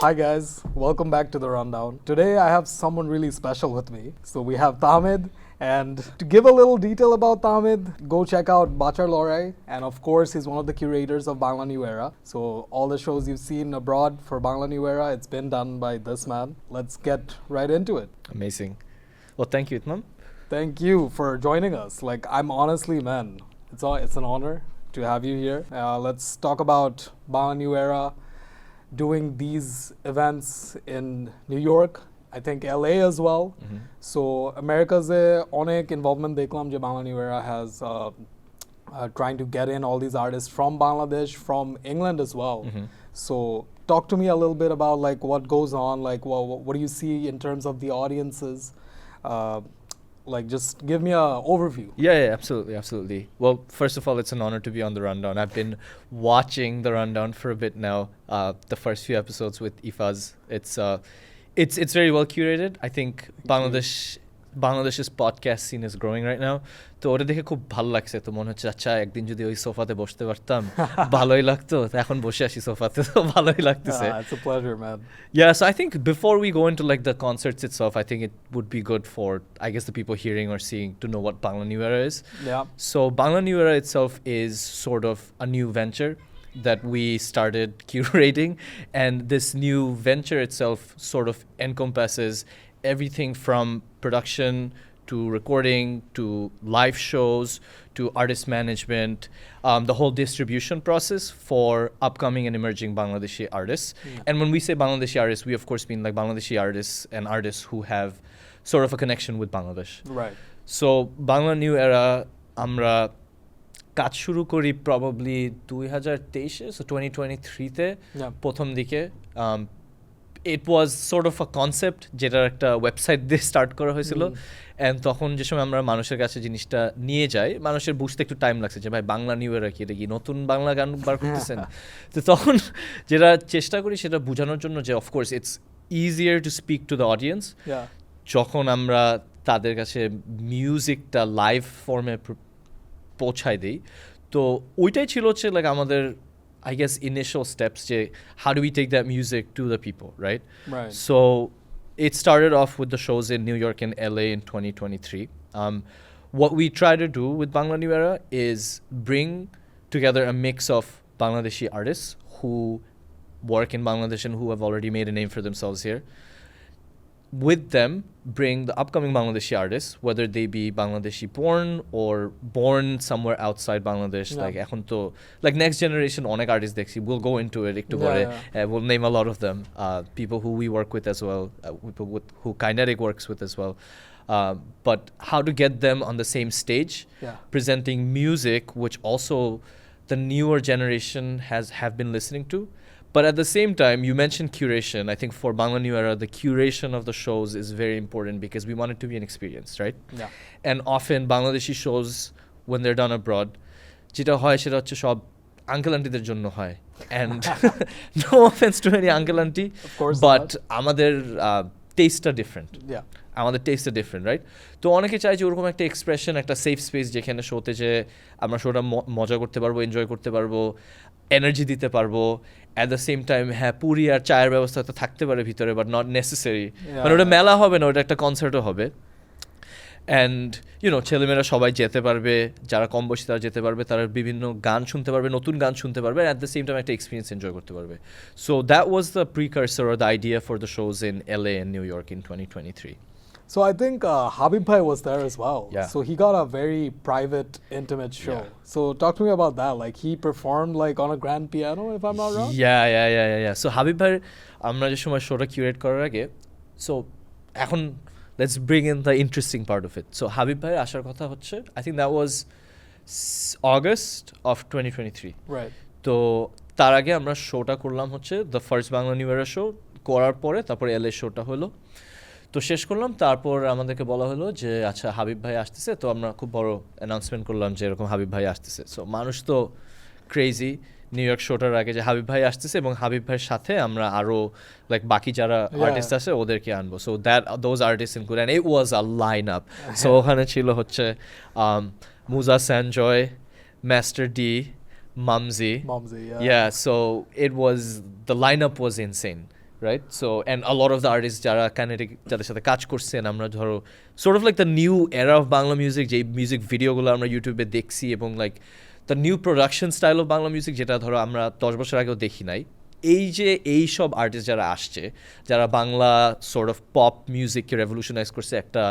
Hi guys, welcome back to the Rundown. Today I have someone really special with me. So we have Tamid, and to give a little detail about Tamid, go check out Bachar Lorai, and of course he's one of the curators of Bangla New Era. So all the shows you've seen abroad for Bangla New Era, it's been done by this man. Let's get right into it. Amazing. Well, thank you, Itmam. Thank you for joining us. Like, I'm honestly, man, it's an honor to have you here. Let's talk about Bangla New Era, doing these events in New York, I think LA as well. Mm-hmm. So America's অনেক involvement দেখলাম যে Bangla New Era has trying to get in all these artists from Bangladesh, from England as well. Mm-hmm. So talk to me a little bit about like what goes on, like what do you see in terms of the audiences? Like, just give me an overview. Yeah, absolutely. Well, first of all, it's an honor to be on the Rundown. I've been watching the Rundown for a bit now. The first few episodes with Ifaz, it's very well curated. I think Bangladesh's podcast scene is growing right now. তো ওটা দেখে খুব ভালো লাগছে, তো মনে হচ্ছে আচ্ছা একদিন যদি ওই সোফাতে বসতে পারতাম ভালোই লাগতো, এখন বসে আসি সোফাতে, তো ভালোই লাগতেছে. It's a pleasure, man. Yeah, so I think before we go into like the concerts itself, I think it would be good for, I guess, the people hearing or seeing to know what Bangla New Era is. Yeah. So Bangla New Era itself is sort of a new venture that we started curating, and this new venture itself sort of encompasses everything from production to recording to live shows to artist management, the whole distribution process for upcoming and emerging Bangladeshi artists. Yeah. And when we say Bangladeshi artists, we of course mean like Bangladeshi artists and artists who have sort of a connection with Bangladesh. Right. So Bangla New Era, আমরা কাজ শুরু করি probably 2023 so 2023 তে প্রথম দিকে. It was sort of a concept যেটার একটা website দিয়ে স্টার্ট করা হয়েছিল, অ্যান্ড তখন যে সময় আমরা মানুষের কাছে জিনিসটা নিয়ে যাই, মানুষের বুঝতে একটু টাইম লাগছে যে ভাই বাংলা নিউ এরা কি, এটা কি নতুন বাংলা গান বার করতেছেন. তো তখন যেটা চেষ্টা করি সেটা বোঝানোর জন্য যে of course it's easier to speak to the audience যখন আমরা তাদের কাছে মিউজিকটা লাইভ ফর্মে পৌঁছায় দিই. তো ওইটাই ছিল হচ্ছে লাইক আমাদের I guess initial steps, how do we take that music to the people, right? Right. So it started off with the shows in New York and LA in 2023. What we try to do with Bangla New Era is bring together a mix of Bangladeshi artists who work in Bangladesh and who have already made a name for themselves here. With them, bring the upcoming Bangladeshi artists, whether they be Bangladeshi born or born somewhere outside Bangladesh. Yeah. Like এখন তো like next generation অনেক artists দেখছি. We'll go into it একটু পরে. We'll name a lot of them. People who we work with as well, people who Kinetic works with as well. But how to get them on the same stage, presenting music which also the newer generation have been listening to. But at the same time, you mentioned curation. I think for Bangla New Era, the curation of the shows is very important because we want it to be an experience, right? Yeah. And often Bangladeshi shows, when they're done abroad, যেটা হয় সেটা হচ্ছে সব uncle আন্টিদের জন্য হয়. And no offense to any uncle auntie, of course, but আমাদের টেস্টটা different. Yeah. আমাদের টেস্টটা ডিফারেন্ট, রাইট? তো অনেকে চাই যে ওরকম একটা এক্সপ্রেশন, একটা সেফ স্পেস যেখানে শোতে যে আমরা শোটা মজা করতে পারবো, এনজয় করতে পারবো, এনার্জি দিতে পারবো. অ্যাট দ্য সেম টাইম হ্যাঁ পুরি আর চায়ের ব্যবস্থা তো থাকতে পারে ভিতরে, বাট নট নেসেসারি. মানে ওটা মেলা হবে না, ওটা একটা কনসার্টও হবে. অ্যান্ড ইউনো ছেলেমেয়েরা সবাই যেতে পারবে, যারা কম বয়সী তারা যেতে পারবে, তারা বিভিন্ন গান শুনতে পারবে, নতুন গান শুনতে পারবে, অ্যাট দ্য সেম টাইম একটা এক্সপিরিয়েন্স এনজয় করতে পারবে. So that was the precursor or the idea for the shows in LA and New York in 2023. So I think Habib Bhai was there as well. Yeah. So he got a very private, intimate show. Yeah. So talk to me about that. Like, he performed like on a grand piano, if I'm not wrong. Yeah. So Habib Bhai, আমরা যে সময় শোটা curate করার আগে, so এখন let's bring in the interesting part of it. So Habib Bhai আসার কথা হচ্ছে, I think that was August of 2023. Right. তো তার আগে আমরা শোটা করলাম হচ্ছে the first Bangla New Era show, করার পরে তারপর LA শোটা হলো. তো শেষ করলাম, তারপর আমাদেরকে বলা হলো যে আচ্ছা হাবিব ভাই আসতেছে. তো আমরা খুব বড় অ্যানাউন্সমেন্ট করলাম যে এরকম হাবিব ভাই আসতেছে. সো মানুষ তো ক্রেজি নিউ ইয়র্ক শোটার আগে যে হাবিব ভাই আসতেছে, এবং হাবিব ভাইয়ের সাথে আমরা আরও লাইক বাকি যারা আর্টিস্ট আছে ওদেরকে আনবো. So that those artist include, and it was a line up. So ওখানে ছিল হচ্ছে Muza Sanjay, master D, Mumsy. Mumsy, yeah. Yeah, so it was, the lineup was insane. right? So and a lot of the artists যারা kinetic যাদের সাথে কাজ করছেন আমরা ধরো sort of like the new era of Bangla music যে music ভিডিওগুলো আমরা ইউটিউবে দেখছি এবং like the new production style of Bangla music যেটা ধরো আমরা 10 বছর আগেও দেখি নাই এই যে এই সব আর্টিস্ট যারা আসছে যারা বাংলা sort of pop মিউজিককে রেভলিউশনাইজ করছে একটা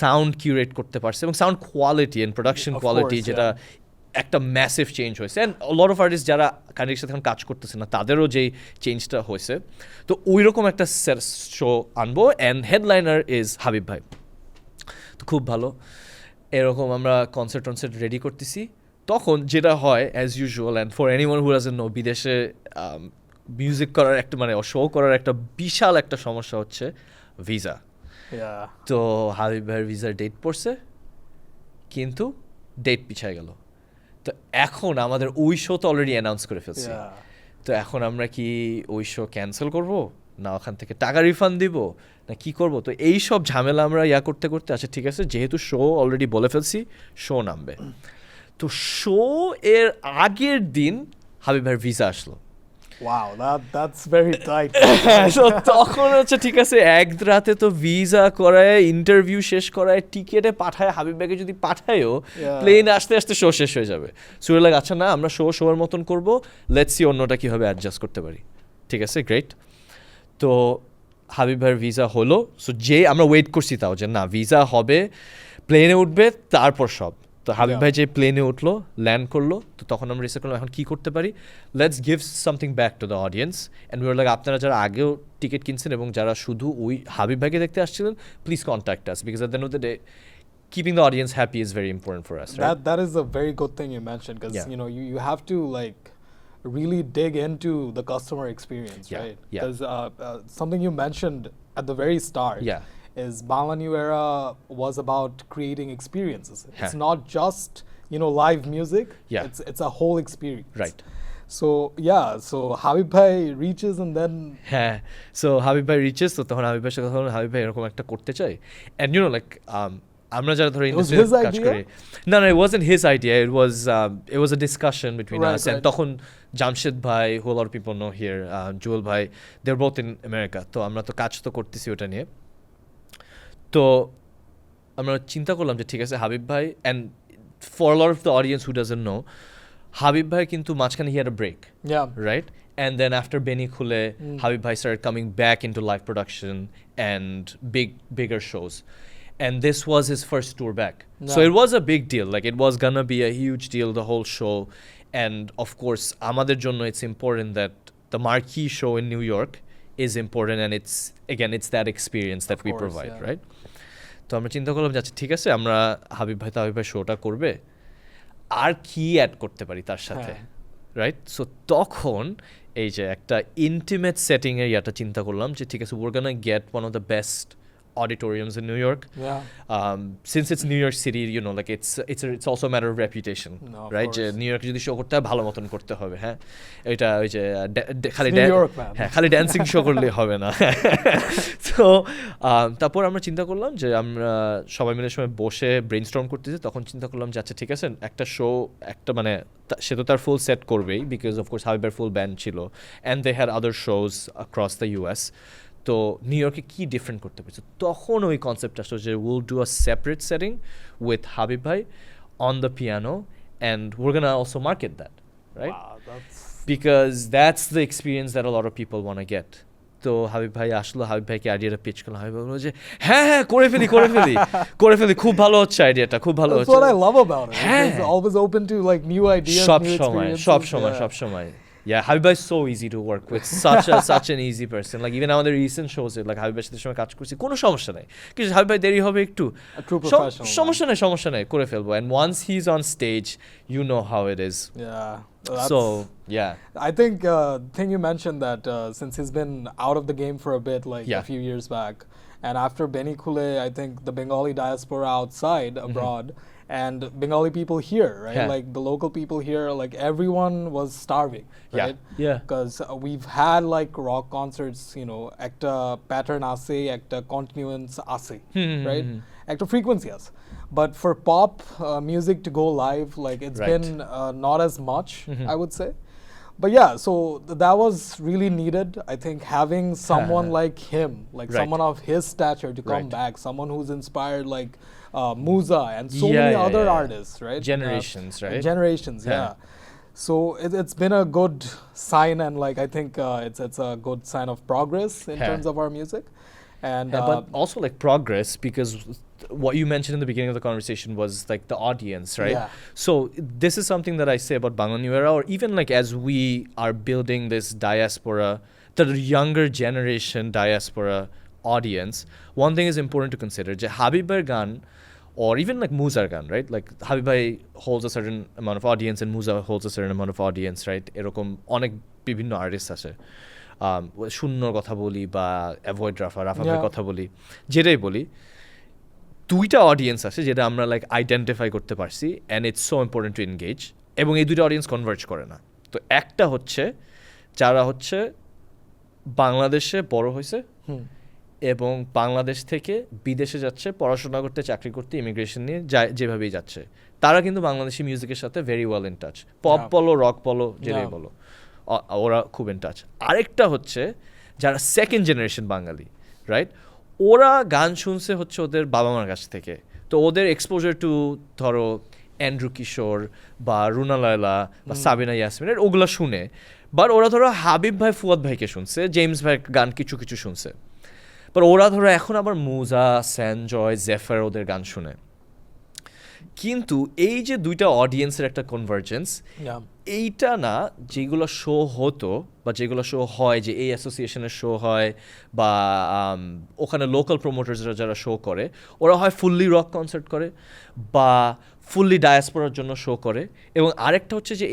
সাউন্ড কিউরেট করতে পারছে এবং sound quality and production quality যেটা একটা ম্যাসিভ চেঞ্জ হয়েছে অ্যান্ড লট অফ আর্টিস্ট যারা কাইনেটিকের সাথে এখন কাজ করতেছে না তাদেরও যেই চেঞ্জটা হয়েছে তো ওই রকম একটা শো আনবো অ্যান্ড হেডলাইনার ইজ হাবিব ভাই তো খুব ভালো এরকম আমরা কনসার্ট রেডি করতেছি তখন যেটা হয় as usual and for anyone who doesn't know বিদেশে মিউজিক করার একটা মানে শো করার একটা বিশাল একটা সমস্যা হচ্ছে ভিসা তো হাবিব ভাইয়ের ভিসার ডেট পড়ছে কিন্তু ডেট পিছায় গেল তো এখন আমাদের ওই শো তো অলরেডি অ্যানাউন্স করে ফেলছি তো এখন আমরা কি ওই শো ক্যান্সেল করব না ওখান থেকে টাকা রিফান্ড দিব না কি করব তো এই সব ঝামেলা আমরা করতে করতে আচ্ছা ঠিক আছে যেহেতু শো অলরেডি বলে ফেলছি শো নামবে তো শো এর আগের দিন হাবিব ভাইয়ের ভিসা আসলো Wow, that's very tight. So তখন হচ্ছে ঠিক আছে এক রাতে তো ভিসা করায় ইন্টারভিউ শেষ করায় টিকেটে পাঠায় হাবিব ভাইকে যদি পাঠায়ও প্লেনে আসতে আসতে শো শেষ হয়ে যাবে সো লাইক আচ্ছা না আমরা শোর মতন করবো লেটস সি অন্যটা কীভাবে অ্যাডজাস্ট করতে পারি ঠিক আছে গ্রেট তো হাবিব ভাইয়ের ভিসা হলো সো যে আমরা ওয়েট করছি তাও যে না ভিসা হবে প্লেনে উঠবে তারপর সব তো হাবিব ভাই যে প্লেনে উঠলো ল্যান্ড করলো তো তখন আমরা রিসার্চ করলাম এখন কী করতে পারি let's give something back to the audience and we are like আপনারা যারা আগেও টিকিট কিনছেন এবং যারা শুধু ওই হাবিব ভাইকে দেখতে আসছিলেন please contact us because at the end of the day keeping the audience happy is very important for us, right? That is a very good thing you mentioned because you know you have to like really dig into the customer experience, right? Because something you mentioned at the very start is Bangla New Era was about creating experiences. It's not just live music. It's a whole experience. Right. So Habib Bhai reaches and then so Habib Bhai reaches তো তখন হাবিব ভাইয়ের সাথে কথা হাবিব ভাই এরকম একটা করতে চাই and like আমরা যারা ধরে ইন্ডাস্ট্রিতে কাজ করি না it wasn't his idea it was a discussion between us and তখন জামশেদ ভাই who a lot of people know here Jewel ভাই they're both in America তো আমরা তো কাজ তো করতেছি ওটা নিয়ে তো আমরা চিন্তা করলাম যে ঠিক আছে হাবিব ভাই and for a lot of the audience who doesn't know Habib ভাই কিন্তু মাঝখানে he had a break right and then after Beni Khule Habib Bhai started coming back into live production and bigger shows and this was his first tour back so it was a big deal like it was gonna be a huge deal the whole show and of course amader jonno it's important that the marquee show in New York is important and it's that experience that we provide right তো আমরা চিন্তা করলাম যে আচ্ছা ঠিক আছে আমরা হাবিব ভাই শোটা করবে আর কি অ্যাড করতে পারি তার সাথে রাইট সো তখন এই যে একটা ইন্টিমেট সেটিং এর ইয়াটা চিন্তা করলাম যে ঠিক আছে we're gonna get one of the best auditoriums in New York since it's New York City like it's also a matter of reputation right যে নিউ ইয়র্কে যদি শো করতে হয় ভালো মতন করতে হবে হ্যাঁ এটা ওই যে খালি ড্যান্সিং শো করলে হবে না তো তারপর আমরা চিন্তা করলাম যে আমরা সবাই মিলে সময় বসে ব্রেইনস্টর্ম করতেছি তখন চিন্তা করলাম যে আচ্ছা ঠিক আছে একটা শো একটা মানে সে তো তার ফুল সেট করবেই বিকজ অফ কোর্স হাবিবের ফুল ব্যান্ড ছিল and they had other shows across the US তো নিউ ইয়র্কে কী ডিফারেন্ট করতে পারছে তখন ওই কনসেপ্ট আসলো যে will do a separate setting with Habib ভাই on the piano and we're gonna also market that right because that's the experience that a lot of people want get তো হাবিব ভাই আসলো হাবিব ভাইকে আইডিয়াটা পিচ করলাম হাবিব ভাই বললো যে হ্যাঁ করে ফেলি খুব ভালো হচ্ছে আইডিয়াটা খুব ভালো হচ্ছে That's what I love about it. It's always open to like new ideas, new experiences. সব সময় Yeah, Habib is so easy to work with. Such an easy person. Like even আমাদের recent shows like Habib সাথে সময় কাজ করছি কোনো সমস্যা নাই কিন্তু Habib দেরি হবে একটু সমস্যা নাই করে ফেলবো and once he's on stage you know how it is. So I think thing you mentioned that since he's been out of the game for a bit like a few years back and after Beni Khule I think the Bengali diaspora outside abroad and Bengali people here, right? Like the local people here, like everyone was starving, right? Because we've had like rock concerts, ekta pattern ase, ekta continuance ase, right? Ekta frequency ase. But for pop music to go live, like it's been not as much, I would say. But yeah, so that was really needed. I think having someone like him, like Right. someone of his stature to come Right. back, someone who's inspired like Musa and so Yeah, many yeah, other yeah. artists, right? Generations, right? Generations, Yeah. yeah. So it's been a good sign, and like I think it's a good sign of progress in Yeah. terms of our music. And But also like progress, because what you mentioned in the beginning of the conversation was like the audience, right? Yeah. So this is something that I say about Bangla New Era, or even like as we are building this diaspora, the younger generation diaspora audience, one thing is important to consider, যে হাবিবের গান or even like Musaর গান, right? Like Habib Bhai holds a certain amount of audience and Musa holds a certain amount of audience, right? এরকম অনেক বিভিন্ন artist আছে। শূন্যর কথা বলি বা অ্যাভয়েড রাফার কথা বলি, যেটাই বলি, দুইটা অডিয়েন্স আছে যেটা আমরা লাইক আইডেন্টিফাই করতে পারছি, and it's so important to engage, এবং এই দুইটা অডিয়েন্স কনভার্জ করে না। তো একটা হচ্ছে যারা হচ্ছে বাংলাদেশে বড় হয়েছে এবং বাংলাদেশ থেকে বিদেশে যাচ্ছে পড়াশোনা করতে, চাকরি করতে, ইমিগ্রেশন নিয়ে যেভাবেই যাচ্ছে, তারা কিন্তু বাংলাদেশি মিউজিকের সাথে very well in touch. Pop বলো, রক বলো, যেটাই বলো, ওরা খুব ইন টাচ। আরেকটা হচ্ছে যারা সেকেন্ড জেনারেশন বাঙালি, রাইট? ওরা গান শুনছে হচ্ছে ওদের বাবা মার কাছ থেকে, তো ওদের এক্সপোজার টু ধরো অ্যান্ড্রু কিশোর বা রুনা লায়লা বা সাবিনা ইয়াসমিনের ওগুলো শুনে, বাট ওরা ধরো হাবিব ভাই, ফুয়াদ ভাইকে শুনছে, জেমস ভাইয়ের গান কিছু কিছু শুনছে, বাট ওরা ধরো এখন আবার মুজা, স্যানজয়, জেফার ওদের গান শুনে। কিন্তু এই যে দুইটা অডিয়েন্সের একটা কনভার্জেন্স, এইটা না যেগুলো শো হতো বা যেগুলো শো হয়, যে এই অ্যাসোসিয়েশনের শো হয় বা ওখানে লোকাল প্রমোটার্সরা যারা শো করে, ওরা হয় ফুললি রক কনসার্ট করে বা ফুললি ডায়াসপোরার জন্য শো করে। এবং আরেকটা হচ্ছে যে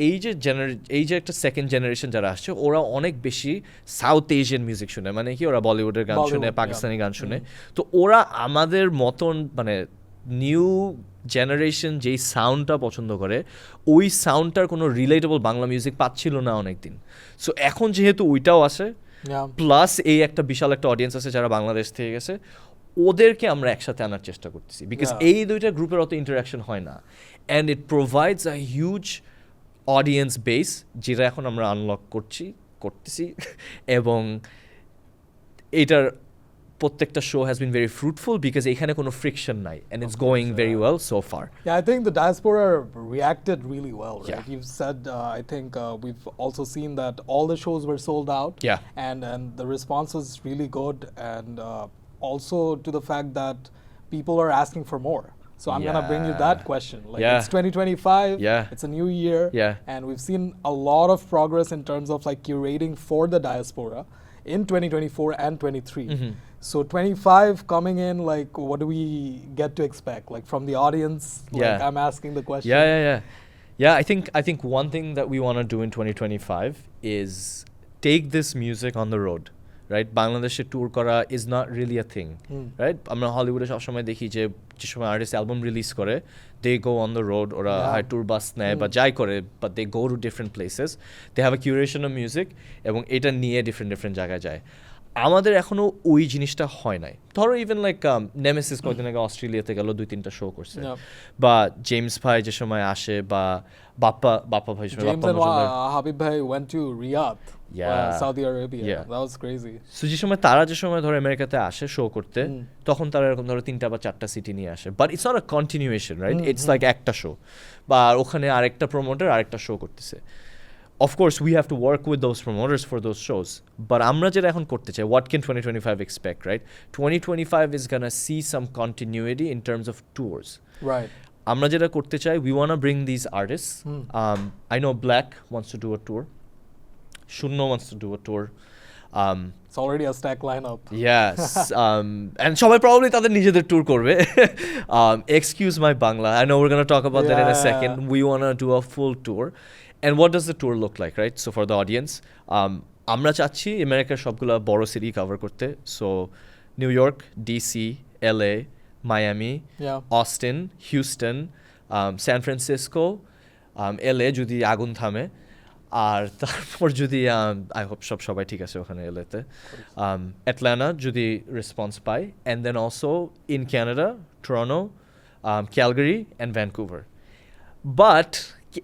এই যে একটা সেকেন্ড জেনারেশন যারা আসছে, ওরা অনেক বেশি সাউথ এশিয়ান মিউজিক শুনে, মানে কি ওরা বলিউডের গান শুনে, পাকিস্তানি গান শুনে। তো ওরা আমাদের মতন মানে নিউ জেনারেশন যেই সাউন্ডটা পছন্দ করে, ওই সাউন্ডটার কোনো রিলেটেবল বাংলা মিউজিক পাচ্ছিল না অনেকদিন। সো এখন যেহেতু ওইটাও আসে, প্লাস এই একটা বিশাল একটা অডিয়েন্স আছে যারা বাংলাদেশ থেকে গেছে, ওদেরকে আমরা একসাথে আনার চেষ্টা করতেছি, বিকজ এই দুইটা গ্রুপের অত ইন্টারাকশন হয় না, and it provides a huge audience base, যেটা এখন আমরা আনলক করতেছি এবং এটার প্রত্যেকটা show has been very fruitful because এখানে কোনো ফ্রিকশন নাই, and it's going very well so far. Yeah, I think the diaspora reacted really well, right? Yeah. You've said, I think we've also seen that all the shows were sold out. Yeah. And the response was really good, and also to the fact that people are asking for more. So I'm going to bring you that question. Like, it's 2025, it's a new year, and we've seen a lot of progress in terms of like curating for the diaspora in 2024 and 23. So 25 coming in, like what do we get to expect, like from the audience? Like I'm asking the question. Yeah, I think one thing that we want to do in 2025 is take this music on the road, right? Bangladeshe tour kora is not really a thing, right? Amra Hollywood সব সময় দেখি যে সময় artist album release করে, they go on the road, ওরা হয় tour বাস নেয় বা যাই করে, but they go to different places, they have a curation of music এবং এটা নিয়ে ডিফারেন্ট জায়গায় যায়। আমাদের এখনো ওই জিনিসটা হয় নাই। ধরো ইভেন লাইক নেমেসিস কয়েকদিন আগে অস্ট্রেলিয়াতে গেল, 2-3টা শো করছে, বা জেমস ভাই যে সময় আসে, বা বাপ্পা ভাই Habib Bhai went to Riyadh, Saudi Arabia. That was crazy. So তারা যে সময় ধরো আমেরিকাতে আসে শো করতে, তখন তারা এরকম ধরো 3টা বা 4টা সিটি নিয়ে আসে, but it's not a continuation, right? It's like একটা শো, বা ওখানে আরেকটা প্রমোটার আরেকটা শো করতেছে। Of course, we have to work with those promoters for those shows. But আমরা যেটা এখন করতে চাই, what can 2025 expect, right? 2025 is gonna see some continuity in terms of tours. Right. আমরা যেটা করতে চাই, we wanna bring these artists. I know Black wants to do a tour. Shunno wants to do a tour. It's already a stack lineup. Yes. And সবাই probably তাদের নিজেদের tour করবে. Excuse my Bangla. I know we're gonna talk about that in a second. We wanna do a full tour. And what does the tour look like, right? So for the audience, আমরা চাচ্ছি আমেরিকার সবগুলো বড় city cover করতে। So New York, DC, LA, Miami, Austin, Houston, San Francisco, LA যদি আগুন থামে, আর তারপর যদি আই হোপ সবাই ঠিক আছে ওখানে LA-তে, অ্যাটলান্টা যদি রেসপন্স পাই, and then also in Canada, Toronto, Calgary and Vancouver. But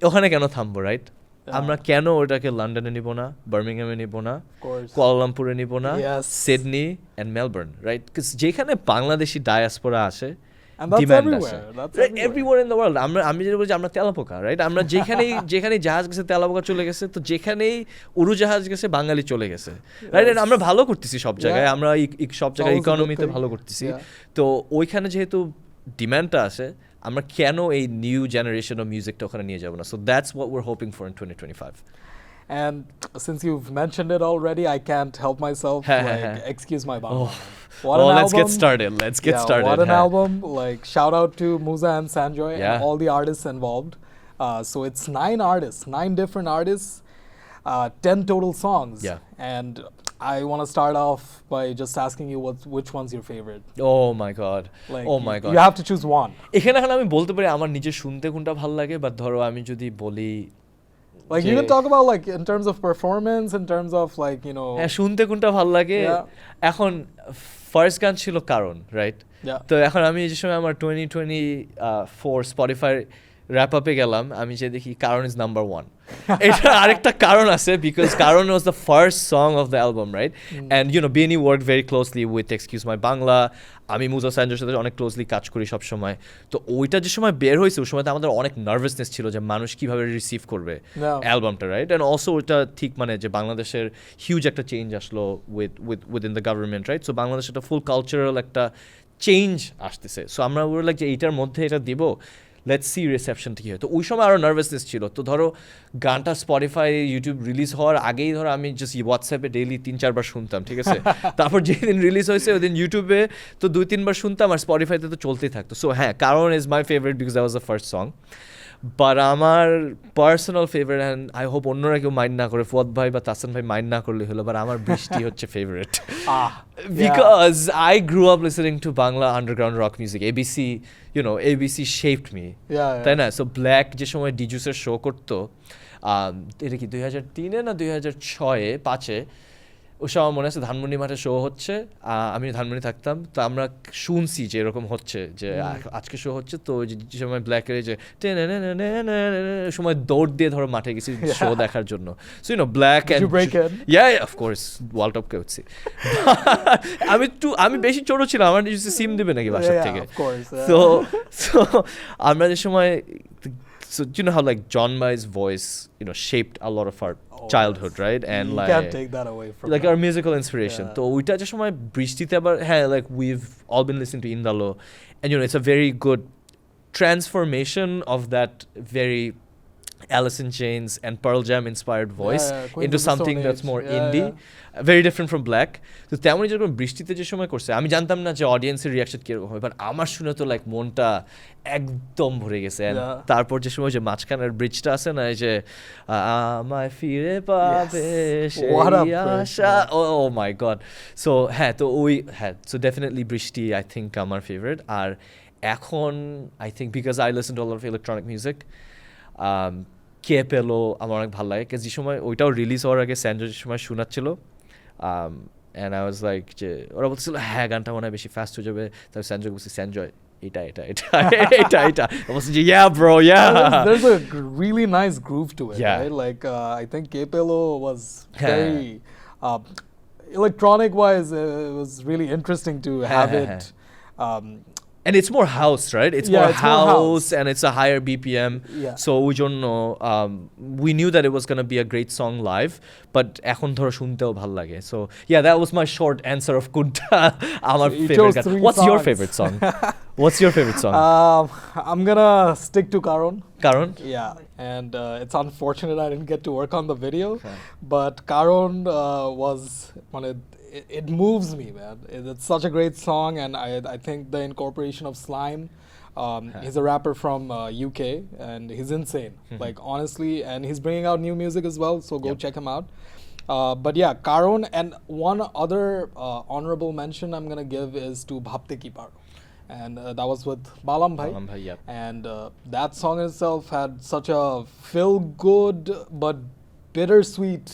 ওখানে কেন থামবো, রাইট? আমরা কেন ওটাকে লন্ডনে নিব না, বার্মিংহামে নিব না, course. কুয়ালালামপুরে নিব না, Yes. Sydney and Melbourne, right? Because যেখানে বাংলাদেশি ডায়াসপোরা আসে, And that's ডিমান্ড আসে, everywhere. That's right? everywhere. Everywhere in the world. আমি যেটা বলছি, আমরা তেলাপোকা, রাইট? আমরা যেখানেই জাহাজ গেছে তেলাপোকা চলে গেছে, তো যেখানেই উড়োজাহাজ গেছে বাঙালি চলে গেছে, রাইট? Yes. আমরা ভালো করতেছি সব জায়গায়, Yeah. আমরা সব জায়গায় always a good ইকোনমিতে thing. ভালো করতেছি। Yeah. তো ওইখানে যেহেতু ডিমান্ডটা আসে, আমরা কেন এই নিউ জেনারেশন অফ মিউজিকটা ওখানে নিয়ে যাব না? So that's what we are hoping for in 2025. And since you've mentioned it already, I can't help myself. Excuse my Bangla. What an let's get album. started. Let's get started. What an album. Like, shout out to Musa and Sanjoy and Yeah. all the artists involved. So it's 9 artists, 9 different artists, 10 total songs. Yeah. And I want to start off by just asking you which one's your favorite? Oh my god. Like, Oh my god. You have to choose one. এখানে এখন আমি বলতে পারি আমার নিজে শুনতে কোনটা ভালো লাগে, বাট ধরো আমি যদি বলি Like, you can talk about, like, in terms of performance, in terms of, like, you know. হ্যাঁ, শুনতে কোনটা ভালো লাগে। এখন ফার্স্ট গান ছিল কারণ, রাইট? তো এখন আমি যে সময় আমার 2024 স্পটিফাই র্যাপ আপে গেলাম, আমি যে দেখি কারণ ইজ নাম্বার 1। এটা আরেকটা কারণ আছে, বিকজ কারণ was the first song of the album, right? And you know BNE work very closely with excuse my Bangla. আমি মুজা সানজয়ের সাথে অনেক ক্লোজলি কাজ করি সব সময়। তো ওইটা যে সময় বের হয়েছে, ওই সময় আমাদের অনেক নার্ভাসনেস ছিল যে মানুষ কীভাবে রিসিভ করবে অ্যালবামটা, রাইট? অ্যান্ড অলসো ওইটা ঠিক মানে যে বাংলাদেশের হিউজ একটা চেঞ্জ আসলো within the government, right? So Bangladesh একটা ফুল কালচারাল একটা চেঞ্জ আসতেছে। সো আমরা ওর লাইক যে এইটার মধ্যে এটা দিব, লেটস সি রিসেপশনটা কী হয়। তো ওই সময় আরও নার্ভাসনেস ছিল। তো ধরো গানটা স্পটিফাই ইউটিউব রিলিজ হওয়ার আগেই ধরো আমি জাস্ট হোয়াটসঅ্যাপে ডেইলি 3-4 বার শুনতাম, ঠিক আছে? তারপর যেদিন রিলিজ হয়েছে ওই দিন ইউটিউবে তো 2-3 বার শুনতাম, আর স্পটিফাইতে তো চলতেই থাকতো। সো হ্যাঁ, কারণ is my favourite because that was the first song. But আমার personal favourite, and I hope অন্যরা কেউ মাইন্ড না করে, ফুয়াদ ভাই বা তাসান ভাই মাইন্ড না করলে হলো, বাট আমার বৃষ্টি হচ্ছে favourite. Because I grew up listening to Bangla underground rock music. ABC, you know, ABC shaped me, তাই না? সো ব্ল্যাক যে সময় ডিজুসের শো করতো, এটা কি 2003-এ না 2006-5-এ, ওই সময় আমার মনে আছে ধানমন্ডি মাঠে শো হচ্ছে, আমি ধানমন্ডি থাকতাম। তো আমরা শুনছি যে এরকম হচ্ছে, যে আজকে শো হচ্ছে। তো যে সময় ব্ল্যাকের যে সময় দৌড় দিয়ে ধরো মাঠে গেছি শো দেখার জন্য। So you know black and of course world কাপকে হচ্ছে। আমি বেশি ছোট ছিলাম, আমার নিজে সিম দেবে নাকি বাসার থেকে। সো আমরা যে সময়, so you know how like John Mai's voice, you know, shaped a lot of our childhood, right? And you like can't take that away from like our musical inspiration. তো ওইটা যে সময় বৃষ্টিতে আবার হ্যাঁ, like we've all been listening to Indalo, and you know it's a very good transformation of that very Alice in Chains and Pearl Jam inspired voice into something that's more indie, very different from Black. তো তেমনই যখন বৃষ্টিতে যে সময় করছে, আমি জানতাম না যে অডিয়েন্সের রিয়াকশন কিরকম হবে, বাট আমার শুনে তো লাইক মনটা একদম ভরে গেছে। তারপর যে সময় যে মাঝখানের ব্রিজটা আছে না, এই যে আমায় ফিরে পাবে সেই আশা, ও মাই গড। সো হ্যাঁ, তো ওই হ্যাঁ, সো ডেফিনেটলি বৃষ্টি আই থিঙ্ক আমার ফেভারিট। আর এখন I think because I listen to all of electronic music, কে পেলো আমার অনেক ভালো লাগে। যে সময় ওইটাও রিলিজ হওয়ার আগে স্যানজয় যে সময় শোনাচ্ছিল, অ্যান্ড আই ওয়াজ লাইক যে ওরা বলছিল হ্যাঁ গানটা মনে হয় বেশি ফাস্ট হয়ে যাবে। তারপর স্যানজয় বলছি স্যানজয় এটা বলছি যে yeah bro yeah, there's a really nice groove to it, right? Like I think Kepelo was very electronic wise, it was really interesting to have it. And it's more house, right? It's more house, and it's a higher BPM. So we don't know. We knew that it was going to be a great song live, but এখন ধরো শুনতেও ভালো লাগে. So yeah, that was my short answer of Kunta. Our favorite. What's your favorite song? What's your favorite song? I'm gonna stick to Karon. Karon? Yeah, and it's unfortunate I didn't get to work on the video, but Karon was one of it moves me, man. It's such a great song, and I think the incorporation of Slime, he's a rapper from UK, and he's insane, like honestly, and he's bringing out new music as well, so go check him out. But yeah, Karon, and one other honorable mention I'm gonna give is to Bhabte Ki Paro, and that was with Balam Bhai, and that song itself had such a feel-good but bittersweet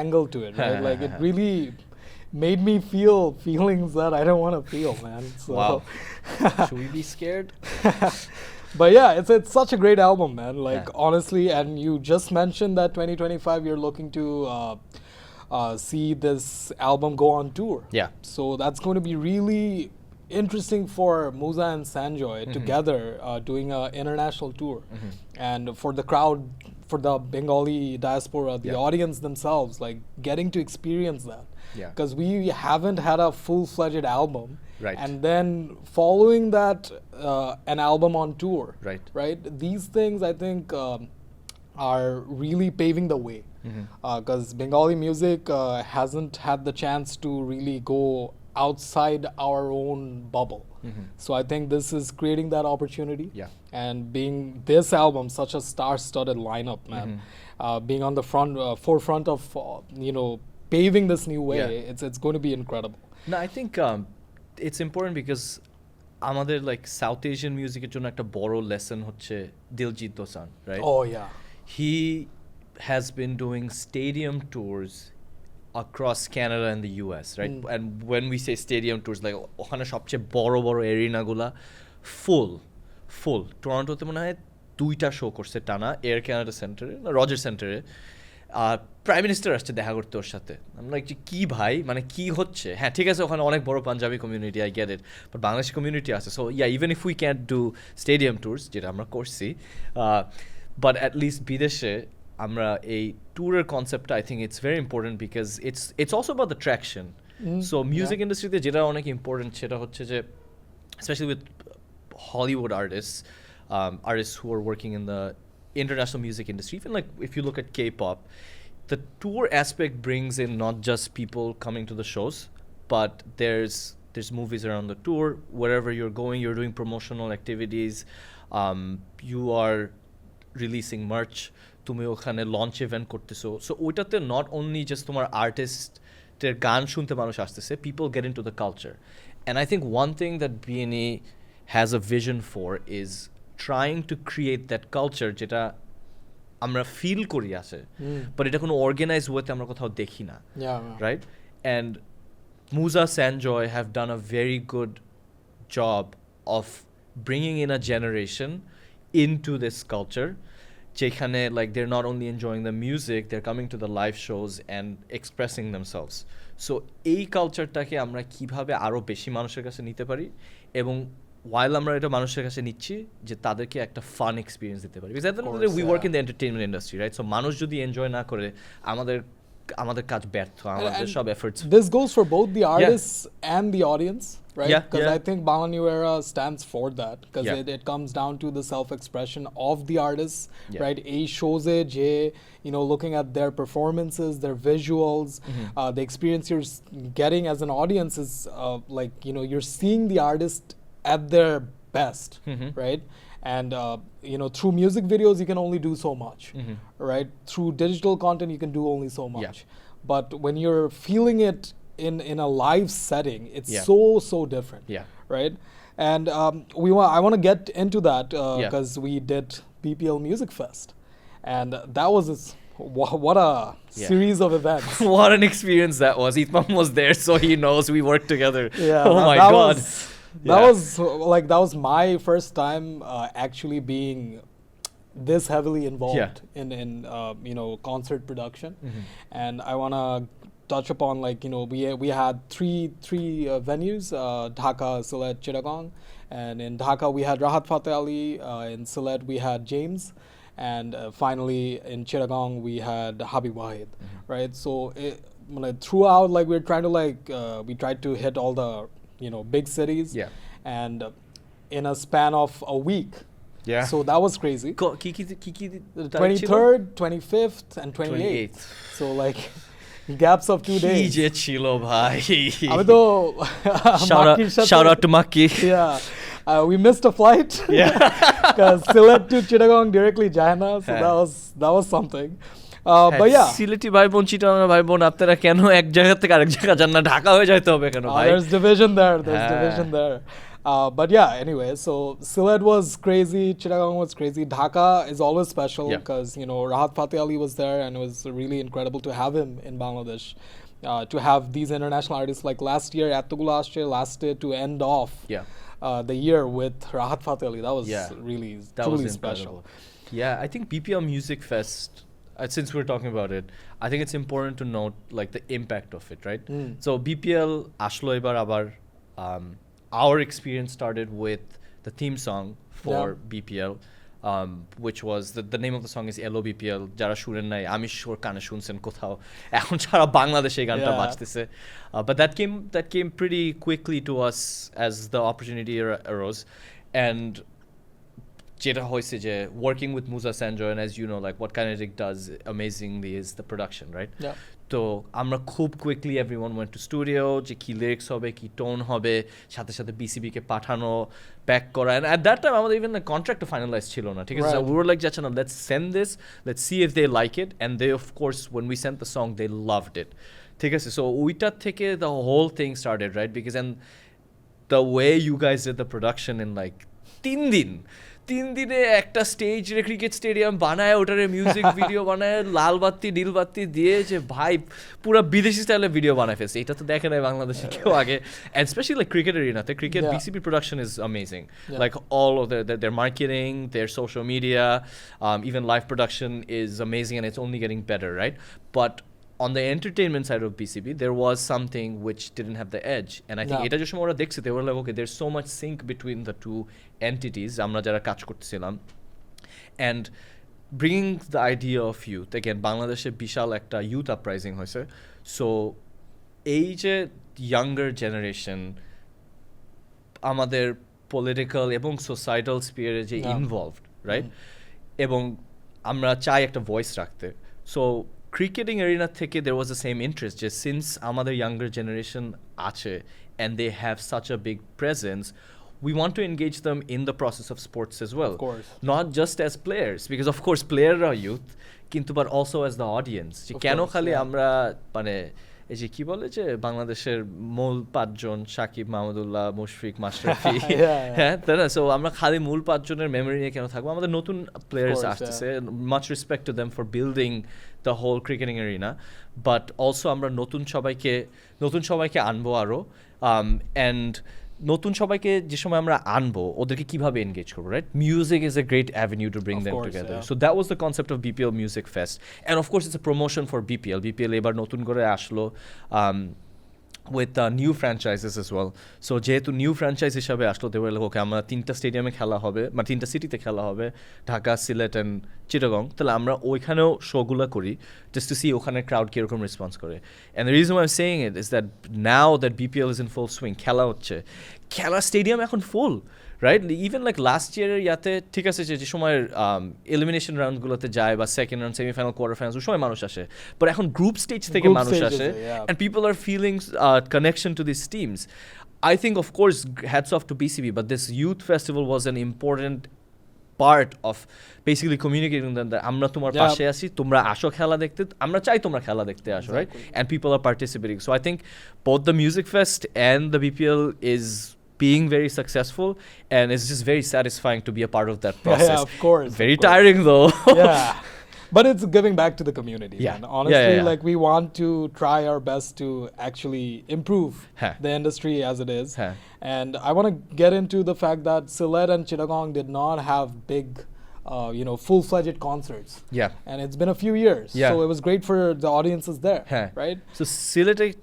angle to it, right? Like it really made me feel feelings that I don't want to feel, man. So wow. Should we be scared? But yeah, it's such a great album, man. Like honestly, and you just mentioned that 2025 you're looking to see this album go on tour. Yeah. So that's going to be really interesting for Musa and Sanjoy together doing an international tour, and for the crowd, for the Bengali diaspora, the audience themselves, like getting to experience that. Because we haven't had a full-fledged album. Right. And then following that, an album on tour. Right. Right. These things, I think, are really paving the way. Because Bengali music hasn't had the chance to really go outside our own bubble. So I think this is creating that opportunity. And being this album, such a star-studded lineup, man, being on the forefront of, paving this new way, it's going to be incredible. No, I think it's important because আমাদের like South Asian music-এর জন্য একটা বড় lesson হচ্ছে Diljit Dosanjh, right? Oh yeah. He has been doing stadium tours across Canada and the US, right? And when we say stadium tours, like ওখানে সবচেয়ে বড় arena গুলা full. টরন্টোতে মনে হয় 2টা শো করছে টানা এয়ার কানাডা সেন্টারে না রজার সেন্টারে প্রাইম মিনিস্টার আসছে দেখা করতে ওর সাথে। আমরা একটু কি ভাই মানে কি হচ্ছে, হ্যাঁ ঠিক আছে ওখানে অনেক বড় Punjabi community, I get it, but Bangladeshi community আছে। So yeah, even if we can't do stadium tours, যেটা আমরা করছি, বাট অ্যাট লিস্ট বিদেশে আমরা এই ট্যুরের কনসেপ্টটা I think it's very important because it's also about the traction. So music ইন্ডাস্ট্রিতে যেটা অনেক ইম্পর্টেন্ট সেটা হচ্ছে যে specially with Hollywood artists who are working in the international music industry, even like if you look at K-pop, the tour aspect brings in not just people coming to the shows, but there's movies around the tour. Wherever you're going, you're doing promotional activities, you are releasing merch, তুমি ওখানে launch event করতেছো, so ওইটাতে not only just তোমার artist-এর গান শুনতে মানুষ আসতেছে, people get into the culture. And I think one thing that BNE has a vision for is trying to create that culture যেটা আমরা ফিল করি আছে, বাট এটা কোনো অর্গানাইজ ওয়েতে আমরা কোথাও দেখি না, right? And Musa, Sanjoy have done a very good job of bringing in a generation into this culture যেখানে like they're not only enjoying the music, they're coming to the live shows and expressing themselves. So এই কালচারটাকে আমরা কিভাবে আরো বেশি মানুষের কাছে নিতে পারি, এবং while আমরা এটা মানুষের কাছে নিচ্ছি যে তাদেরকে একটা ফান এক্সপিরিয়েন্স দিতে পারি, because at the end of the day we work in the entertainment industry, right? So মানুষ যদি এনজয় না করে আমাদের কাজ ব্যর্থ, আমাদের সব efforts. This goes for both the artists and the audience, right? Because I think Bangla New Era stands for that, because it comes down to the self-expression of the artists, right? A shows it, looking at their performances, their visuals, the experience you're getting as an audience is like, you're seeing the artist at their best, right? And through music videos you can only do so much, right? Through digital content you can do only so much, but when you're feeling it in a live setting, it's so different, right? And I want to get into that because we did BPL Music Fest, and that was what a series of events. What an experience that was. Itmam was there, so he knows we worked together. Oh my God. That was my first time actually being this heavily involved in concert production, and I want to touch upon we had three venues, Dhaka, Sylhet, Chittagong, and in Dhaka we had Rahat Fateh Ali, in Sylhet we had James, and finally in Chittagong we had Habib Wahid, right? So throughout we're trying to we tried to hit all the big cities, and in a span of a week. So that was crazy. 23rd, 25th, and 28th. So gaps of 2 days. কি যে ছিল ভাই। আমি তো shout out to Makki. We missed a flight. Because Sylhet to Chittagong directly যায় না, so that was something. But Sylheti ভাই বোন, চিটাগাং ভাই বোন, আপনারা কেন এক জায়গা থেকে আরেক জায়গা যান না? ঢাকা হয়ে যাইতে হবে কেন ভাই? There's division there. But anyway, so Sylhet was crazy, Chittagong was crazy. Dhaka is always special because Rahat Fateh Ali was there, and it was really incredible to have him in Bangladesh. To have these international artists, like last year lasted to end off the year with Rahat Fateh Ali. That was really truly special. Yeah, I think BPL Music Fest, since we're talking about it, I think it's important to note like the impact of it, right? So BPL ashlo ebar abar our experience started with the theme song for BPL, which was the name of the song is Hello BPL. Jara shunen nai ami shur kane shunchen kothao ekhon sara Bangladeshe ei ganta bajteche, but that came pretty quickly to us as the opportunity arose. And যেটা হয়েছে যে working with Musa Sanjoy, and as you know, like what Kinetic does amazingly is the production, right? তো আমরা খুব quickly everyone went to studio, যে কি lyrics হবে, কি tone হবে, সাথে সাথে BCB কে পাঠানো, back করা, and at that time আমাদের even the contract to finalize ছিল না, ঠিক আছে? So we were like, যাচ্ছে না, let's send this, let's see if they like it, and they of course when we sent the song they loved it, ঠিক আছে? So ওইটার থেকে the whole thing started, right? Because and the way you guys did the production in like 3 দিনে একটা stage রে cricket stadium বানায়, ওটারে music video বানায়, লাল বাতি নীল বাতি দিয়ে, যে ভাই পুরো বিদেশি স্টাইলে ভিডিও বানায় ফেলছে। এটা তো দেখে নাই বাংলাদেশে কেউ আগে, and especially like cricket arenaতে cricket BCB production is amazing, like all of their marketing, their social media, even live production is amazing, and it's only getting better, right? But on the entertainment side of BCB, there was something which didn't have the edge, and I think এটা যে সময় ওরা দেখছে, they were like, okay, there's so much sync between the two entities, আমরা যারা কাজ করতেছিলাম, and bringing the idea of youth again, বাংলাদেশে বিশাল একটা youth uprising হয়েছে, so এই যে younger generation আমাদের political এবং societal sphere যে involved, right? এবং আমরা চাই একটা voice রাখতে, so cricketing arena থেকে there was the same interest, just since আমাদের younger generation আছে and they have such a big presence, we want to engage them in the process of sports as well, of course, not just as players, because of course players are youth, কিন্তু but also as the audience, যে কেন খালি আমরা মানে এই যে কি বলে যে বাংলাদেশের মূল 5 জন সাকিব, মাহমুদুল্লাহ, মুশফিক, মাশরাফি, হ্যাঁ তাই না? সো আমরা খালি মূল 5 জনের মেমরি নিয়ে কেন থাকবো? আমাদের নতুন প্লেয়ার্স আসতেছে, much respect to them for building the whole cricketing arena, but also আমরা নতুন সবাইকে আনবো আরও, অ্যান্ড নতুন সবাইকে যে সময় আমরা আনবো ওদেরকে কিভাবে এনগেজ করবো, right? Music is a great avenue to bring them together, so that was the concept of BPL Music Fest, and of course it's a promotion for BPL এবার নতুন করে আসলো with new franchises as well. So যেহেতু new franchise হিসাবে আসলো, they were like, okay, আমরা 3টা স্টেডিয়ামে খেলা হবে, মানে 3টা সিটিতে খেলা হবে, ঢাকা, সিলেট অ্যান্ড চিটাগং, তাহলে আমরা ওইখানেও শোগুলো করি just to see ওখানে ক্রাউড কীরকম রেসপন্স করে। And the reason why I'm saying it is that now that BPL is in full swing, খেলা হচ্ছে, খেলা স্টেডিয়াম এখন ফুল, রাইট? ইভেন লাইক লাস্ট ইয়ারের ইয়াতে ঠিক আছে যে সময়ের এলিমিনেশন রাউন্ডগুলোতে যায় বা second round, semifinal, quarter final, ওই সময় মানুষ আসে, বাট এখন গ্রুপ স্টেজ থেকে মানুষ আসে, and people are feeling connection to these teams. I think of course hats off to BCB, but this youth festival was an important part of basically communicating them that আমরা তোমার পাশে আছি, তোমরা আসো খেলা দেখতে, আমরা চাই তোমরা খেলা দেখতে আসো, right? And people are participating, so I think both the music fest and the BPL is being very successful, and it's just very satisfying to be a part of that process. Yeah, of course. Very tiring though. Yeah. But it's giving back to the community. Yeah. And honestly, like we want to try our best to actually improve the industry as it is. And I want to get into the fact that Sylhet and Chittagong did not have big full-fledged concerts. Yeah. And it's been a few years. So it was great for the audiences there, right? So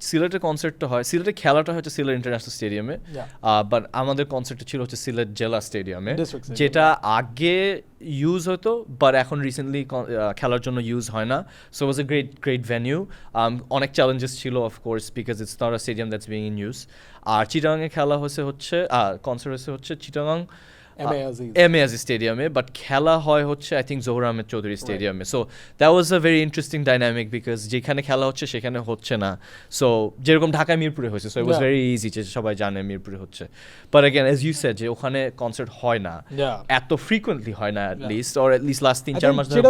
সিলেটের কনসার্টটা হয়, সিলেটের খেলাটা হচ্ছে Sylhet international স্টেডিয়ামে, but আমাদের কনসার্টটা ছিল হচ্ছে সিলেট জেলা স্টেডিয়ামে, যেটা আগে ইউজ হতো বাট এখন রিসেন্টলি খেলার জন্য ইউজ হয় না। So was a great venue, অনেক চ্যালেঞ্জেস ছিল of course because it's not a stadium that's being in use. আর চিটাগাংয়ে খেলা হচ্ছে কনসার্ট হচ্ছে চিটাগাং MA Aziz স্টেডিয়ামে, বাট খেলা হয় হচ্ছে আই থিঙ্ক জহুর আহমেদ চৌধুরী স্টেডিয়ামে। So that was a very interesting dynamic because যেখানে খেলা হচ্ছে সেখানে হচ্ছে না, সো যেরকম ঢাকায় মিরপুরে হয়েছে, so it was very easy যে সবাই জানে মিরপুরে হচ্ছে, but again as you said যে ওখানে কনসার্ট হয় না, এত ফ্রিকুয়েন্টলি হয় না, অ্যাট লিস্ট লাস্ট 3-4 মাস ধরে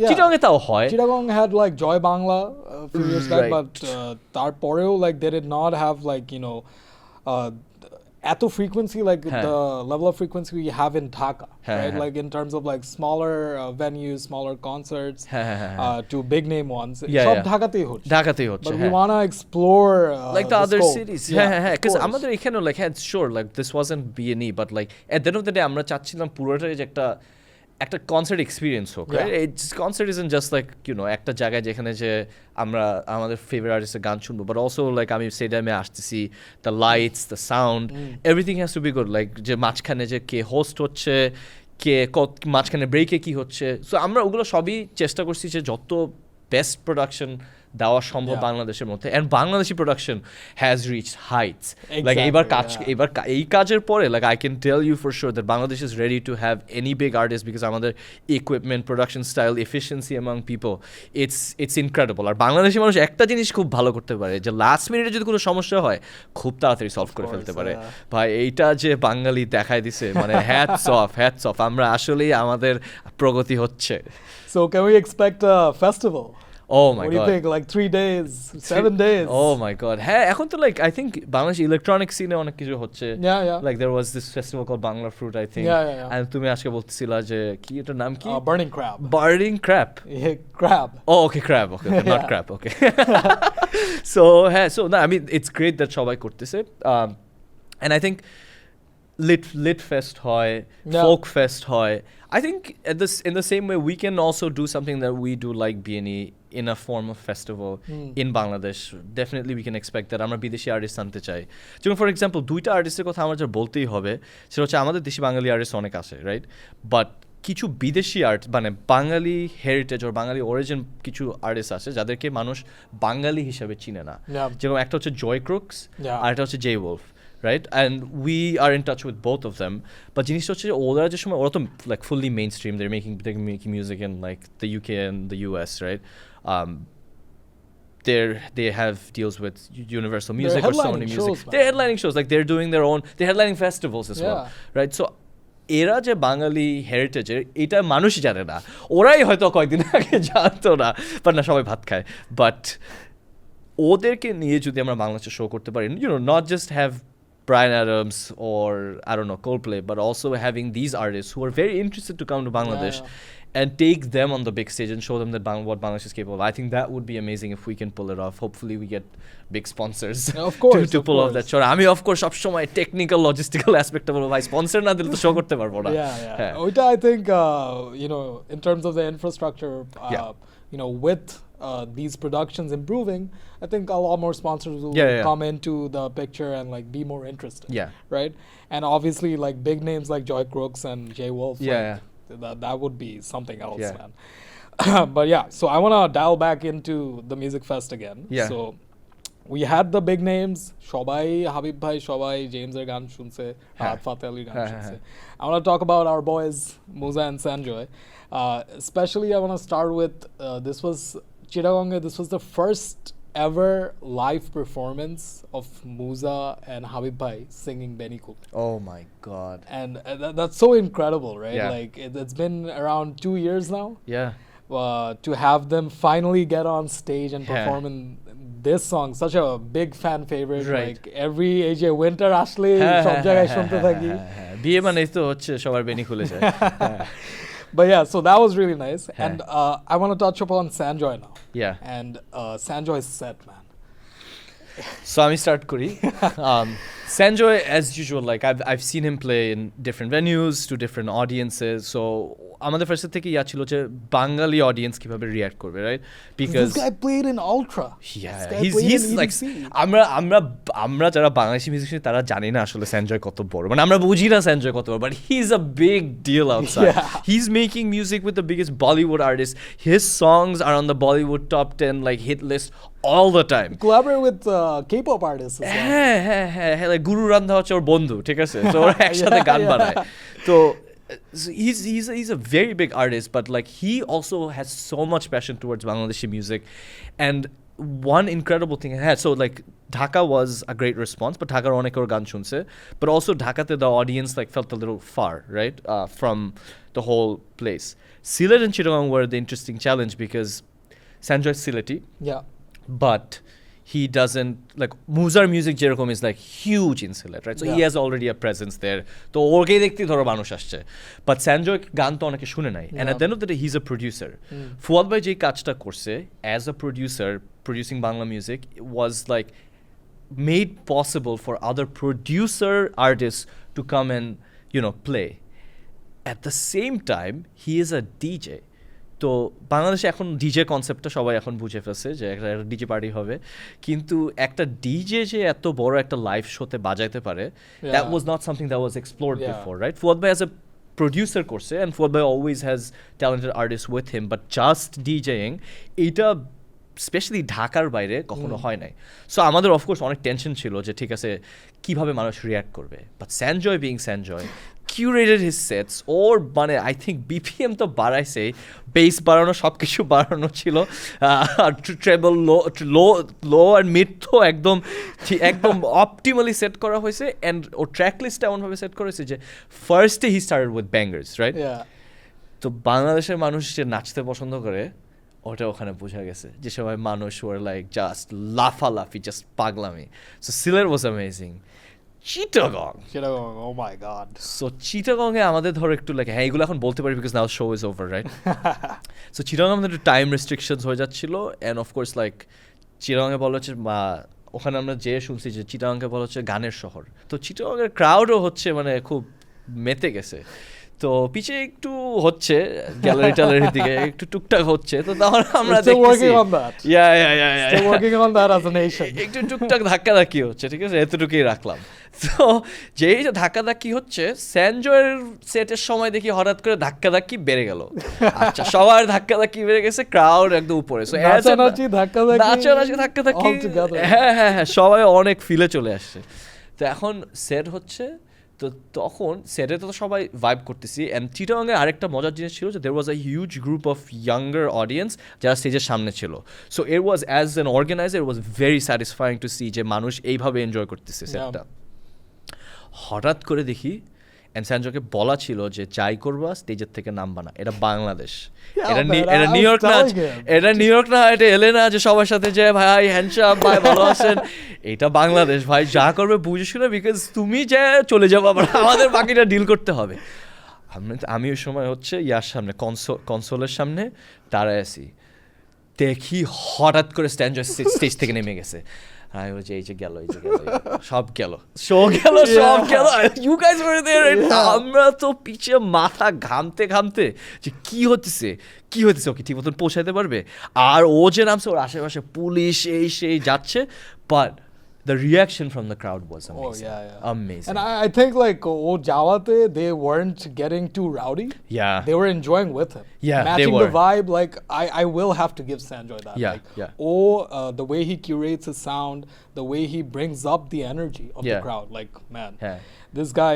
চিটাগাংয়ে তাও হয়। Chittagong had like Joy Bangla a few years back, but তারপরেও like they did not have like eto frequency, like the level of frequency we have in Dhaka, right? Like in terms of like smaller venues, smaller concerts, to big name ones. সব ঢাকাতেই হচ্ছে. But we want to explore like the other scope. cities. Because আমাদের এখানেও like sure like this wasn't B&E, but like at the end of the day আমরা চাচ্ছিলাম পুরোটাই যে একটা কনসার্ট এক্সপিরিয়েন্স হোক, right? It's concert isn't just like একটা জায়গায় যেখানে যে আমরা আমাদের ফেভারিট আর্টিস্টের গান শুনবো, বাট অলসো লাইক আমি স্টেডিয়ামে আসতেছি, the lights, the sound, everything has to be good. Like যে মাঝখানে যে কে হোস্ট হচ্ছে, কে মাঝখানে ব্রেকে কি হচ্ছে, সো আমরা ওগুলো সবই চেষ্টা করছি যে যত বেস্ট প্রোডাকশন দেওয়া সম্ভব বাংলাদেশের মধ্যে। And Bangladeshi production has reach heights. Like এবার এই কাজের পরে like I can tell you for sure that Bangladesh is ready to have any big artist, because আমাদের equipment, production style, efficiency among people, it's incredible. আর বাংলাদেশি মানুষ একটা জিনিস খুব ভালো করতে পারে, যে লাস্ট মিনিটে যদি কোনো সমস্যা হয় খুব তাড়াতাড়ি সলভ করে ফেলতে পারে। ভাই এইটা যে বাঙালি দেখায় দিছে, মানে হ্যাটস অফ, আমরা আসলেই আমাদের প্রগতি হচ্ছে। So can we expect a festival? Oh my god. What do you think? Like 3 days, 7 days? Oh my god. হ্যাঁ, এখন তো like I think Bangladesh electronic সিনে অনেক কিছু হচ্ছে। Yeah. Like there was this festival called Bangla Fruit, I think. Yeah. And তুমি আজকে বলতেছিলা যে কি এটার নাম কি? Burning Crab. Burning Crab. Yeah, crab. Oh, okay, crab. Okay, not crab. Okay. So no, I mean it's great that সবাই করতেছে. And I think lit fest hoy, folk fest hoy. I think in the same way we can also do something that we do like B&E in a form of festival in Bangladesh. Definitely we can expect that. আমরা বিদেশি artist আনতে চাই। যেমন for example দুইটা আর্টিস্টের কথা আমার যা বলতেই হবে, সেটা হচ্ছে আমাদের দেশি বাঙালি আর্টিস্ট অনেক আছে, রাইট? বাট কিছু বিদেশি আর্ট, মানে বাঙালি হেরিটেজ ওর বাঙালি অরিজিন কিছু আর্টিস্ট আছে যাদেরকে মানুষ বাঙালি হিসাবে চিনে না। যেরকম একটা হচ্ছে জয় ক্রুকস, আর একটা হচ্ছে J wolf, right? And we are in touch with both of them. But জিনিসটা হচ্ছে ওরা যে সময় ওরা তো like fully mainstream, they're making music in like the UK and the US, right? They have deals with Universal Music or Sony Music. They're headlining shows, like they're doing their own, they're headlining festivals as well, right? So এরা যে বাঙালি হেরিটেজের, এটা মানুষই জানে না, ওরাই হয়তো কয়েকদিন আগে জানতো না, বাট না সবাই ভাত খায়। বাট ওদেরকে নিয়ে যদি আমরা বাংলাদেশে শো করতে পারি, not just have Bryan Adams or I don't know Coldplay, but also having these artists who are very interested to come to Bangladesh and take them on the big stage and show them that what Bangladesh is capable of. I think that would be amazing if we can pull it off. Hopefully we get big sponsors to pull off that show. I mean, of course, সব সময় technical, logistical aspect of ভাই sponsor না দিলে তো show করতে পারবো না। ওইটা I think in terms of the infrastructure, with these productions improving, I think a lot more sponsors will come into the picture and like be more interested. Right? And obviously like big names like Joy Crooks and Jay Wolf, that would be something else, man. But so I want to dial back into the Music Fest again. So we had the big names, shobai Habib bhai, shobai James er gan shunse, Rahat Fateh Ali gan shunse. I want to talk about our boys Musa and Sanjoy. Especially I want to start with this was Chittagong. This was the first ever live performance of Musa and Habib bhai singing Benny Kul. Oh my god. And that's so incredible, right? Like it's been around 2 years now. To have them finally get on stage and perform in this song, such a big fan favorite, like every AJ winter আসলে সব জায়গায় শুনতে থাকি। বিয়ে মানেই তো হচ্ছে সবার বেনি খুলে যায়। But so that was really nice. And I want to touch upon Sanjoy now. And Sanjoy's set, man. So আমি start করি। Sanjoy, as usual, like I've seen him play in different venues to different audiences. So আমাদের first থেকে ছিল যে বাঙালি audience কিভাবে react করবে, right? Because this guy played in Ultra. He's like আমরা যারা বাংলাদেশি মিউজিশিয়ান তারা জানি না আসলে সঞ্জয় কত বড়, মানে আমরা বুঝি না সঞ্জয় কত বড়, but he is a big deal outside. He is making music with the biggest Bollywood artist. His songs are on the Bollywood top 10 like hit list all the time. Collaborate with K-pop artists as well. হ্যাঁ, like গুরু রান্ধা হচ্ছে ওর বন্ধু, ঠিক আছে? So ওরা একসাথে গান বানায়। তো so he's a very big artist, but like he also has so much passion towards Bangladeshi music. And one incredible thing he had, so like Dhaka was a great response, but Dhaka onek or gan shunse, but also Dhaka the audience like felt a little far, right, from the whole place. Sylhet and Chittagong were the interesting challenge because Sanjoy's Sylheti, but he doesn't like Muzar music যেরকম is like huge in Sylhet, right? So he has already a presence there. তো ওকে দেখতেই ধরো মানুষ আসছে, but Sanjoy গান তো অনেকে শুনে নাই, and at the end of the day he's a producer. Fuad ভাই যে কাজটা করছে as a producer producing Bangla music was like made possible for other producer artists to come and play. At the same time he is a DJ. তো বাংলাদেশে এখন DJ কনসেপ্টটা সবাই এখন বুঝে ফেলছে যে একটা ডিজে পার্টি হবে, কিন্তু একটা ডিজে যে এত বড় একটা লাইভ শোতে বাজাইতে পারে, that was not something that was explored before, right? Fuad ভাই অ্যাজ এ প্রডিউসার করছে, অ্যান্ড ফুয়াদ ভাই always has talented artist with him, but just DJing এইটা স্পেশালি ঢাকার বাইরে কখনো হয় নাই। সো আমাদের অফকোর্স অনেক টেনশন ছিল যে ঠিক আছে কীভাবে মানুষ রিয়্যাক্ট করবে, but Sanjoy being Sanjoy curated his sets, or মানে আই থিঙ্ক BPM তো বাড়াইছে, বেস বাড়ানো সব কিছু বাড়ানো ছিল, ট্রেবল লো আর মিড তো একদম অপটিমালি সেট করা হয়েছে, অ্যান্ড ও ট্র্যাক লিস্টটা এমনভাবে সেট করা হয়েছে যে ফার্স্টে হি স্টার্টেড উইথ ব্যাঙ্গার্স, রাইট? তো বাংলাদেশের মানুষ যে নাচতে পছন্দ করে ওটা ওখানে বোঝা গেছে, যে সবাই মানুষ ওয়ার লাইক জাস্ট লাফালাফি, জাস্ট পাগলামি। So Sylhet was amazing. Chittagong, oh my god. So চিটাগংয়ে আমাদের ধরো একটু লাইক হ্যাঁ এগুলো এখন বলতে পারি because now show is over, right? So Chittagong আমাদের একটু টাইম রেস্ট্রিকশনস হয়ে যাচ্ছিল, অ্যান্ড অফকোর্স লাইক চিটাগংয়ে বলা হচ্ছে ওখানে আমরা যে শুনছি যে চিটাগংকে বলা হচ্ছে গানের শহর, তো চিটাগংয়ের ক্রাউডও হচ্ছে মানে খুব মেতে গেছে। তো পিছে একটু হচ্ছে গ্যালারি ট্যালারির দিকে একটু টুকটাক হচ্ছে, তো তখন আমরা দেখতেছি একটু টুকটাক ধাক্কাধাক্কি হচ্ছে, ঠিক আছে, এতটুকুই রাখলাম। তো যেই যে ধাক্কাধাক্কি হচ্ছে, Sanjoyর সেটের সময় দেখি হঠাৎ করে ধাক্কাধাক্কি বেড়ে গেল। আচ্ছা, সবার ধাক্কাধাক্কি বেড়ে গেছে, ক্রাউড একদম উপরে, নাচানাচি ধাক্কাধাক্কি, হ্যাঁ সবাই অনেক ফিলে চলে আসছে। তো এখন সেট হচ্ছে, তো তখন সেটে তো সবাই ভাইব করতেছি, অ্যান্ড চিটাগংয়ে আরেকটা মজার জিনিস ছিল যে there was a huge group of younger audience যারা স্টেজের সামনে ছিল। So it was as an organiser it was very satisfying to see যে মানুষ এইভাবে এনজয় করতেছে সেটটা। হঠাৎ করে দেখি Sanjoyকে বলা ছিল যে যাই করবা স্টেজের থেকে নামবা না, এটা বাংলাদেশ, এটা নিউ ইয়র্ক না, এটা এলে না যে সবার সাথে যে ভাই হ্যান্ডশাক ভাই ভালো আছেন, এটা বাংলাদেশ ভাই, যা করবে বুঝে শুনে, বিকজ তুমি যে চলে যাবো আবার আমাদের বাকিটা ডিল করতে হবে। আমি ওই সময় হচ্ছে ইয়ার সামনে কনসোলের সামনে দাঁড়ায় আছি, দেখি হঠাৎ করে Sanjoy স্টেজ থেকে নেমে গেছে। এই যে গেল সব গেল, ইউ গাইজ ওয়ার দেয়ার, আমরা তো পিছে মাথা ঘামতে যে কি হতেছে ওকে ঠিক মতন পৌঁছাইতে পারবে, আর ও যে নামছে ওর আশেপাশে পুলিশ এই সেই যাচ্ছে, but the reaction from the crowd was amazing. Amazing. And I think like Jawate, they weren't getting too rowdy. Yeah. They were enjoying with him. Yeah, matching they were. the vibe. Like I will have to give Sanjoy that. Yeah, like, the way he curates his sound, the way he brings up the energy of the crowd. Like, man, this guy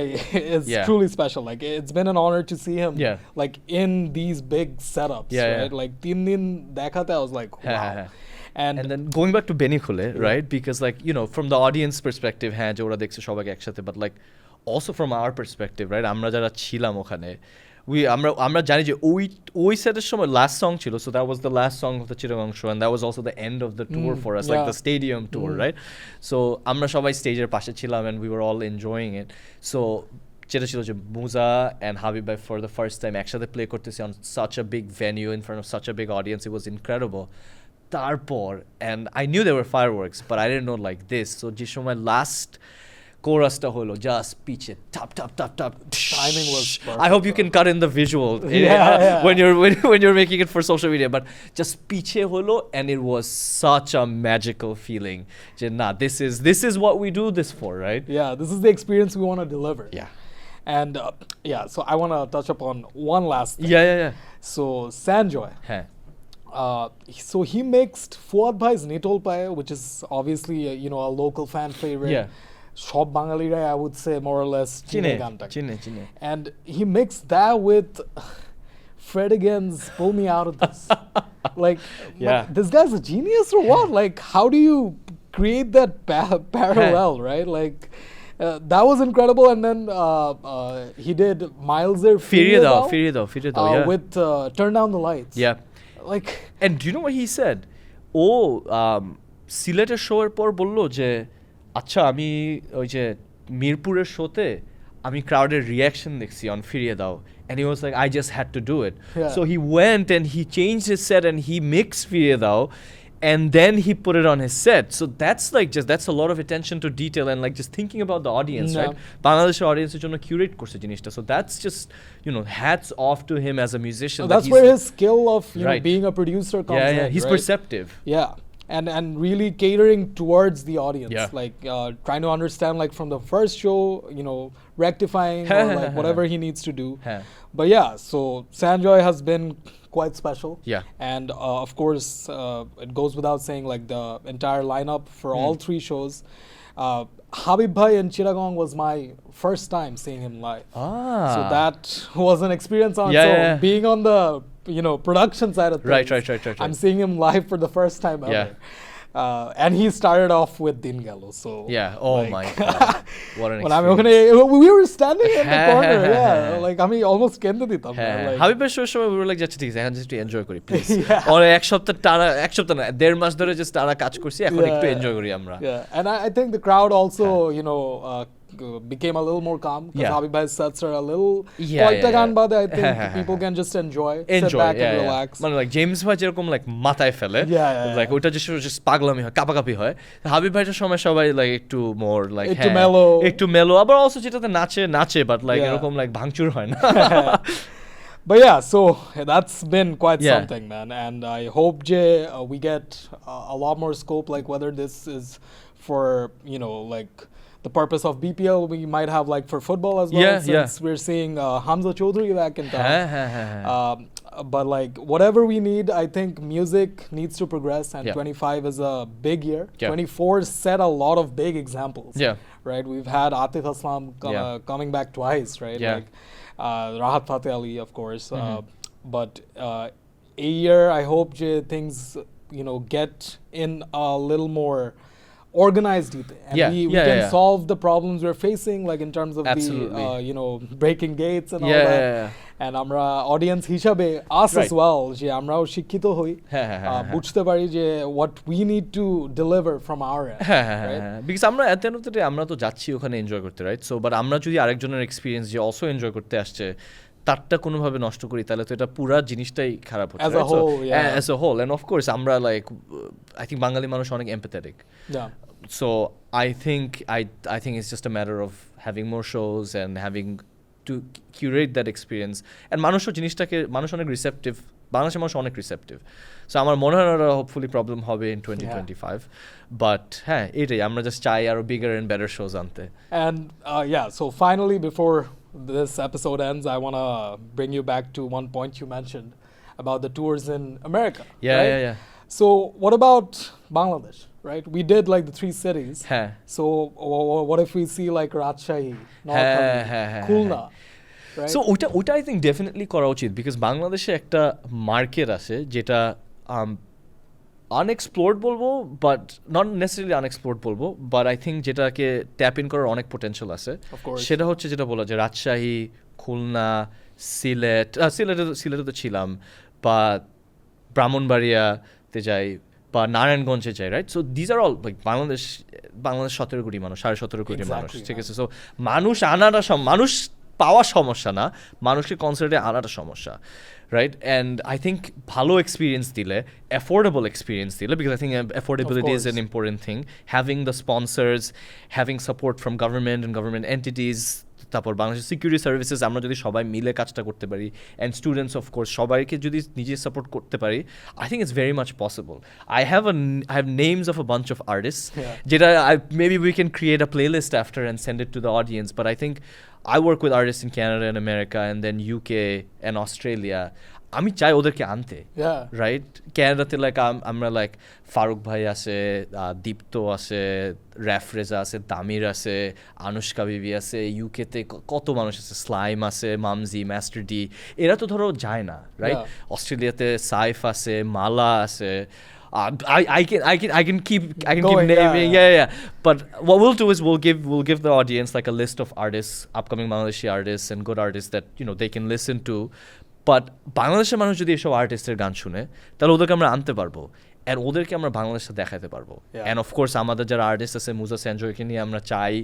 is truly special. Like, it's been an honor to see him. Like in these big setups, right? Like, Tin Din Dekhate, I was like, wow. And then going back to Benny Khule, right? Because like, from the audience perspective, হ্যাঁ যে ওরা দেখছে সবাইকে একসাথে, but like also from our perspective, right? আমরা যারা ছিলাম ওখানে, আমরা জানি যে ওই সেটের সময় last song ছিল, so that was the last song of the Chittagong show, and that was also the end of the tour for us, like the stadium tour, right? So আমরা সবাই স্টেজের পাশে ছিলাম, and we were all enjoying it. So যেটা ছিল যে Muza and Habib Wahid for the first time একসাথে play করতেছি on such a big venue in front of such a big audience, it was incredible. তারপর, and I knew there were fireworks, but I didn't know like this. So যে সময় last কোরাসটা হলো, just পিছে tap tap tap tap, timing was perfect. I hope you can cut in the visual when you're making it for social media, but just piche holo, and it was such a magical feeling. Je na, this is what we do this for, right? Yeah, this is the experience we want to deliver. And so I want to touch upon one last thing. Yeah. So Sanjoy, so he mixed Fuad Bhai's Nitol Paye, which is obviously a local fan favorite. Shob Bangalira, I would say more or less Chine. And he mixed that with Fred again's Pull Me Out of This. Like, this guy's a genius or what? Like, how do you create that parallel, right? Like, that was incredible. And then he did Miles'er Firido, with Turn Down the Lights. Yeah. Like, and do you know what he said? সিলেটের শোয়ের পর বললো যে আচ্ছা আমি ওই যে মিরপুরের শোতে আমি ক্রাউডের রিয়াকশন দেখছি অন ফিরিয়ে দাও and he was like I just had to do it. So he went and he changed his set and he mixed ফিরিয়ে দাও and then he put it on his set. So that's a lot of attention to detail and like just thinking about the audience, right? Bangladeshi audience এর জন্য curate করছে জিনিসটা. So that's just, hats off to him as a musician. That's where his skill of being a producer comes in. He's perceptive. Yeah. And really catering towards the audience, like trying to understand like from the first show, rectifying or like whatever he needs to do. But yeah, so Sanjoy has been quite special. Yeah. And of course, it goes without saying like the entire lineup for all three shows. Habib Bhai in Chittagong was my first time seeing him live. So that was an experience on its own. Being on the production side of things. Right. I'm seeing him live for the first time ever. And he started off with Din Gelo, so my god, what an experience. We were standing in the corner, like I mean almost কেন্দে দিতাম হাবিবের শোর we were like যাচ্ছে ঠিক আছে এখন just enjoy করি please or এক সপ্তাহ না 1.5 মাস ধরে just টানা কাজ করছি এখন একটু enjoy করি আমরা. And I think the crowd also became a little more calm because Habib Bhai's sets are a little গান বাদে I think people can just enjoy sit back and relax. মানে like জেমস ভাই যেরকম like মাথায় ফেলে like ওটা just পাগলামি হয় কাপাকাপি হয়, হাবিব ভাইটার সময় সবাই like একটু more like একটু মেলো আবার also যেটাতে নাচে but like এরকম like ভাঙচুর হয় না. But yeah, so that's been quite something, man. And I hope we get a lot more scope, like whether this is for like the purpose of BPL, we might have like for football as well, since we're seeing Hamza Chaudhry back in town. But like whatever we need, I think music needs to progress, and 25 is a big year. 24 set a lot of big examples. Right, we've had Atif Aslam coming back twice, right? Like Rahat Fateh Ali, of course. But a year, I hope things get in a little more organized and we can solve the problems we're facing, like in terms of the breaking gates and all that. And আমরা audience হিসাবে us as well যে আমরাও শিক্ষিত হই, বুঝতে পারি যে what we need to deliver from our end, right? Because আমরা at the end of the day আমরা তো যাচ্ছি ওখানে এনজয় করতে, right? So but আমরা যদি আরেকজনের এক্সপেরিয়েন্স যে অলসো এনজয় করতে আসছে তারটা কোনোভাবে নষ্ট করি তাহলে তো এটা পুরা জিনিসটাই খারাপ হচ্ছে as a whole. And of course আমরা like I think বাঙালি মানুষ অনেক empathetic. So I think it's just a matter of having more shows and having to curate that experience. And মানুষ অনেক receptive, বাংলাদেশের মানুষ অনেক receptive. So আমার মনে হয় না hopefully problem হবে in 2025. But এটাই আমরা just চাই আরো bigger and better shows আনতে. And so finally before this episode ends, I want to bring you back to one point you mentioned about the tours in America. Yeah. So what about Bangladesh, right? We did like the 3 cities. So what if we see like Rajshahi, Khulna, right? So ওটা I think definitely করা উচিত, because বাংলাদেশে একটা market আছে যেটা unexplored বলবো, but not necessarily unexplored বলবো, but I think যেটাকে ট্যাপ ইন করার অনেক পোটেনশিয়াল আছে। সেটা হচ্ছে যেটা বলা যায় রাজশাহী, খুলনা, সিলেটে তো ছিলাম, বা ব্রাহ্মণবাড়িয়াতে যাই বা নারায়ণগঞ্জে যাই, right? So these are all like Bangladesh 17 কোটি মানুষ, 17.5 কোটি মানুষ, ঠিক আছে? সো মানুষ পাওয়া সমস্যা না, মানুষকে কনসার্টে আনাটা সমস্যা, right? And I think ভালো এক্সপিরিয়েন্স দিলে, affordable experience দিলে, because I think affordability is an important thing, having the sponsors, having support from government and government entities, তারপর বাংলাদেশের সিকিউরিটি সার্ভিসেস, আমরা যদি সবাই মিলে কাজটা করতে পারি, অ্যান্ড স্টুডেন্টস অফকোর্স সবাইকে যদি নিজে সাপোর্ট করতে পারি, I think it's very much possible. I have names of a bunch of artist, যেটা maybe we can create a playlist after and send it to the audience, but I think I work with artists in Canada and America and then UK and Australia. আমি চাই ওদেরকে আনতে, right? ক্যানাডাতে like আমরা like Faruk ভাই আছে, দীপ্ত আছে, রেফরেজা আছে, দামির আছে, আনুষ্কা বিবি আছে, ইউকেতে কত মানুষ আছে, স্লাইম আছে, মামজি, মাস্টার ডি, এরা তো ধরো যায় না, রাইট? অস্ট্রেলিয়াতে সাইফ আছে, মালা আছে, I can keep naming, But what we'll do is we'll give the audience like a list of artists, upcoming Bangladeshi artists and good artists that they can listen to. But বাংলাদেশের মানুষ যদি এসব আর্টিস্টের গান শুনে, তাহলে ওদেরকে আমরা আনতে পারবো, অ্যান্ড ওদেরকে আমরা বাংলাদেশে দেখাতে পারবো Yeah. অ্যান্ড অফকোর্স আমাদের যারা আর্টিস্ট আছে মুজা সঞ্জয়কে নিয়ে আমরা চাই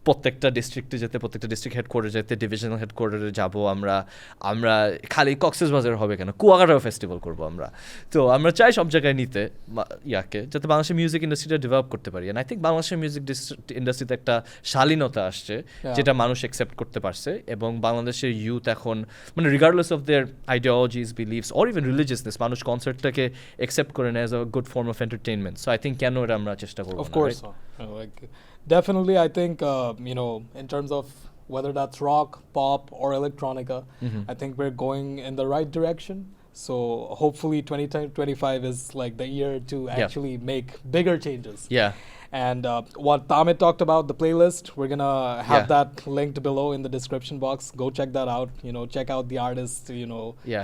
প্রত্যেকটা ডিস্ট্রিক্টে যেতে, প্রত্যেকটা ডিস্ট্রিক্ট হেডকোয়ার্টারে যেতে, ডিভিশনাল হেডকোয়ার্টারে যাবো আমরা খালি কক্সবাজার হবে কেন, কুয়াকাটাও ফেস্টিভ্যাল করবো আমরা। তো আমরা চাই সব জায়গায় নিতে ইয়াকে, যাতে বাংলাদেশের মিউজিক ইন্ডাস্ট্রিটা ডেভেলপ করতে পারি। অ্যান্ড আই থিঙ্ক বাংলাদেশের মিউজিক ইন্ডাস্ট্রিতে একটা শালীনতা আসছে যেটা মানুষ অ্যাকসেপ্ট করতে পারছে, এবং বাংলাদেশের ইউথ এখন মানে regardless of their ideologies, believes or even religiousness, মানুষ কনসার্টটাকে অ্যাকসেপ্ট করে নেয় as a good form of entertainment. So I think কেন এটা আমরা চেষ্টা করবো। Of course, like definitely, I think in terms of whether that's rock, pop, or electronica, I think we're going in the right direction. So hopefully 2025 is like the year to actually make bigger changes. Yeah. And what Tamit talked about, the playlist, we're gonna have that linked below in the description box. Go check that out. Check out the artists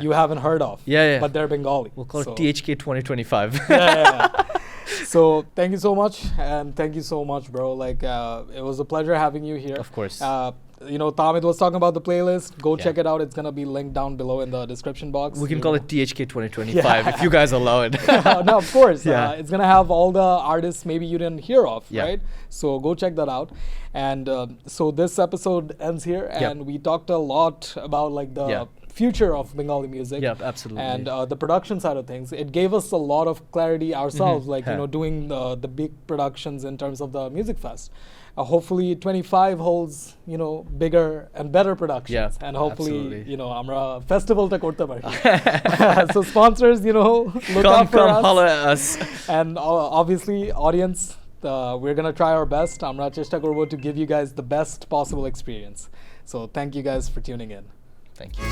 you haven't heard of. Yeah. But they're Bengali. We'll call it THK 2025. Yeah. So thank you so much, and thank you so much, bro. Like it was a pleasure having you here. Of course. Tamit was talking about the playlist. Go check it out. It's gonna be linked down below in the description box. We can call it THK 2025 if you guys allow it. No, of course. Yeah. It's gonna have all the artists maybe you didn't hear of, right? So go check that out. And so this episode ends here, and we talked a lot about like the future of Bengali music. Yeah, absolutely. And the production side of things. It gave us a lot of clarity ourselves, like doing the big productions in terms of the music fest. Hopefully 25 holds bigger and better productions, and hopefully amra festival ta korte pari. So sponsors look out for us. Holler at us. And obviously audience, we're gonna try our best. Amra chesta korbo to give you guys the best possible experience. So thank you guys for tuning in. Thank you.